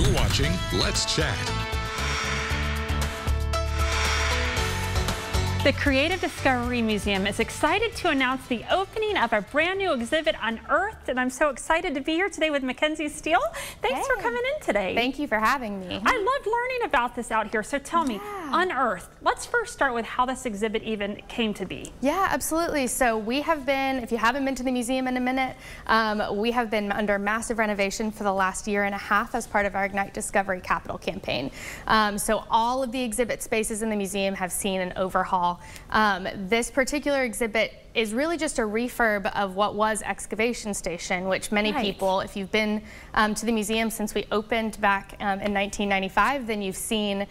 You're watching Let's Chat. The Creative Discovery Museum is excited to announce the opening of a brand new exhibit, Unearthed, and I'm so excited to be here today with Mackenzie Steele. Thanks for coming in today. Thank you for having me. I loved learning about this out here, so tell me, Unearthed. Let's first start with how this exhibit even came to be. Yeah, absolutely. So we have been, if you haven't been to the museum in a minute, we have been under massive renovation for the last year and a half as part of our Ignite Discovery Capital campaign. So all of the exhibit spaces in the museum have seen an overhaul. This particular exhibit is really just a refurb of what was Excavation Station, which many people, if you've been to the museum since we opened back in 1995, then you've seen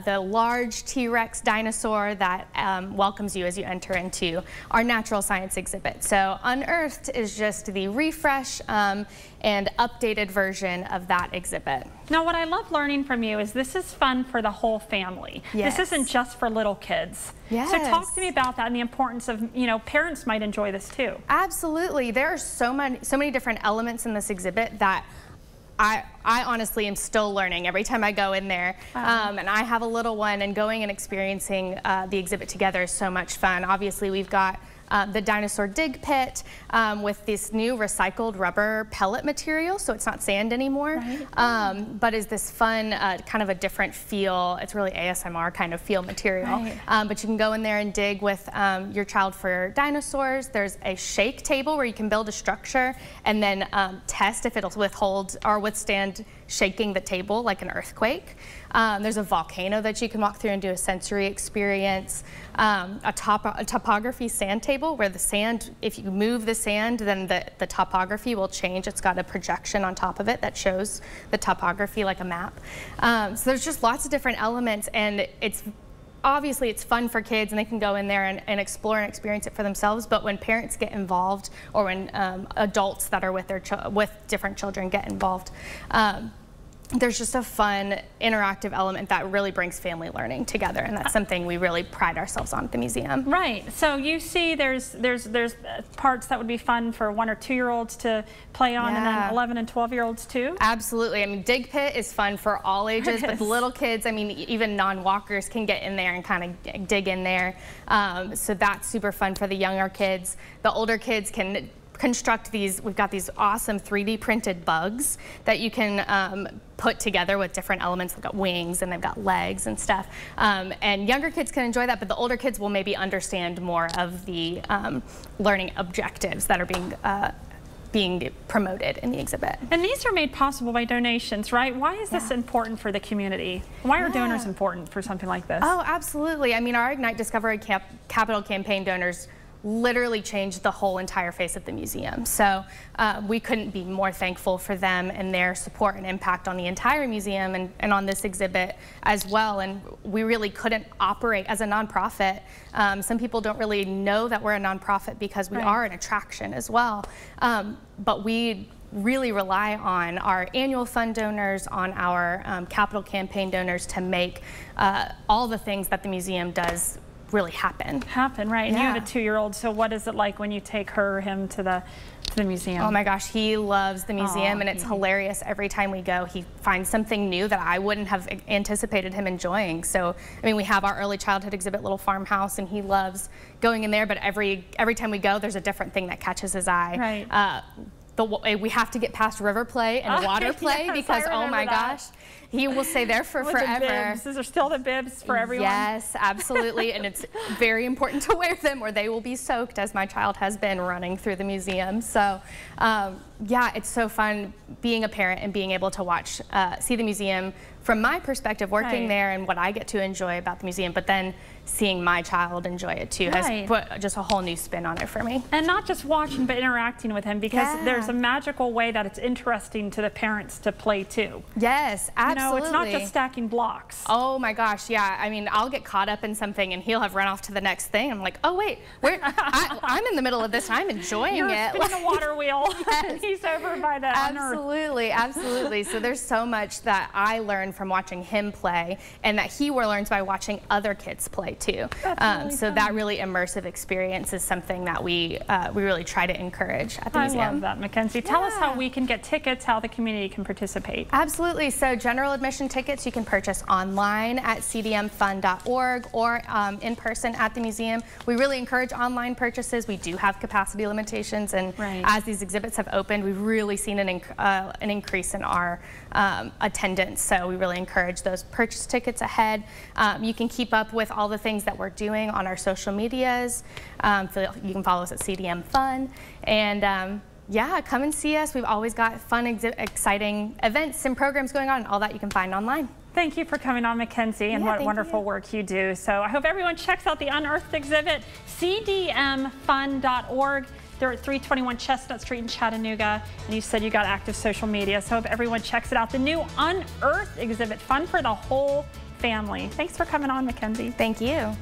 the large T-Rex dinosaur that welcomes you as you enter into our natural science exhibit. So Unearthed is just the refresh and updated version of that exhibit. Now, what I love learning from you is this is fun for the whole family. Yes. This isn't just for little kids. Yes. So talk to me about that and the importance of, you know, parents might enjoy this too. Absolutely. There are so many different elements in this exhibit that I honestly am still learning every time I go in there. And I have a little one, and going and experiencing the exhibit together is so much fun. Obviously, we've got the dinosaur dig pit with this new recycled rubber pellet material, so it's not sand anymore, but is this fun kind of a different feel. It's really ASMR kind of feel material. But you can go in there and dig with your child for dinosaurs. There's a shake table where you can build a structure and then test if it'll withhold or withstand shaking the table like an earthquake. There's a volcano that you can walk through and do a sensory experience. A topography sand table where the sand, if you move the sand, then the topography will change. It's got a projection on top of it that shows the topography like a map. So there's just lots of different elements, and obviously it's fun for kids and they can go in there and explore and experience it for themselves, but when parents get involved, or when adults that are with different children get involved, there's just a fun interactive element that really brings family learning together, and that's something we really pride ourselves on at the museum. Right. So you see there's parts that would be fun for 1 or 2-year-olds to play on, and then 11 and 12-year-olds too? Absolutely. I mean, dig pit is fun for all ages, but the little kids, I mean, even non-walkers can get in there and kind of dig in there. So that's super fun for the younger kids. The older kids can construct these. We've got these awesome 3D printed bugs that you can put together with different elements. They've got wings and they've got legs and stuff. And younger kids can enjoy that, but the older kids will maybe understand more of the learning objectives that are being promoted in the exhibit. And these are made possible by donations, right? Why is this important for the community? Why are donors important for something like this? Oh, absolutely. I mean, our Ignite Discovery Capital campaign donors literally changed the whole entire face of the museum. So we couldn't be more thankful for them and their support and impact on the entire museum and on this exhibit as well. And we really couldn't operate as a nonprofit. Some people don't really know that we're a nonprofit because we are an attraction as well. But we really rely on our annual fund donors, on our capital campaign donors to make all the things that the museum does really happen, right? And you have a 2-year-old, so what is it like when you take her or him to the museum? Oh my gosh, he loves the museum, and it's hilarious every time we go. He finds something new that I wouldn't have anticipated him enjoying. So, I mean, we have our early childhood exhibit, Little Farmhouse, and he loves going in there, but every time we go, there's a different thing that catches his eye. We have to get past river play and water play because, oh my gosh, he will stay there for forever. These are still the bibs for everyone? Yes, absolutely, and it's very important to wear them or they will be soaked, as my child has been running through the museum. So, yeah, it's so fun being a parent and being able to watch, see the museum from my perspective, working there and what I get to enjoy about the museum, but then seeing my child enjoy it too has put just a whole new spin on it for me. And not just watching, but interacting with him, because there's a magical way that it's interesting to the parents to play too. Yes, absolutely. Absolutely. it's not just stacking blocks. Oh my gosh, yeah. I mean, I'll get caught up in something and he'll have run off to the next thing. I'm like, oh wait, I'm in the middle of this. I'm enjoying You're it. spinning a water wheel. And he's over by the Absolutely, absolutely. So there's so much that I learned from watching him play, and that he learns by watching other kids play too. So that really immersive experience is something that we really try to encourage at the museum. I love that, Mackenzie. Tell us how we can get tickets, how the community can participate. Absolutely. So general admission tickets you can purchase online at cdmfun.org or in person at the museum. We really encourage online purchases. We do have capacity limitations, and as these exhibits have opened, we've really seen an increase in our attendance. So we really encourage those purchase tickets ahead. You can keep up with all the things that we're doing on our social medias. So you can follow us at CDM Fun, and yeah, come and see us. We've always got fun, exciting events and programs going on, and all that you can find online. Thank you for coming on, Mackenzie, and what wonderful work you do. So I hope everyone checks out the Unearthed exhibit, cdmfun.org. They're at 321 Chestnut Street in Chattanooga, and you said you got active social media, so I hope everyone checks it out. The new Unearthed exhibit, fun for the whole family. Thanks for coming on, Mackenzie. Thank you.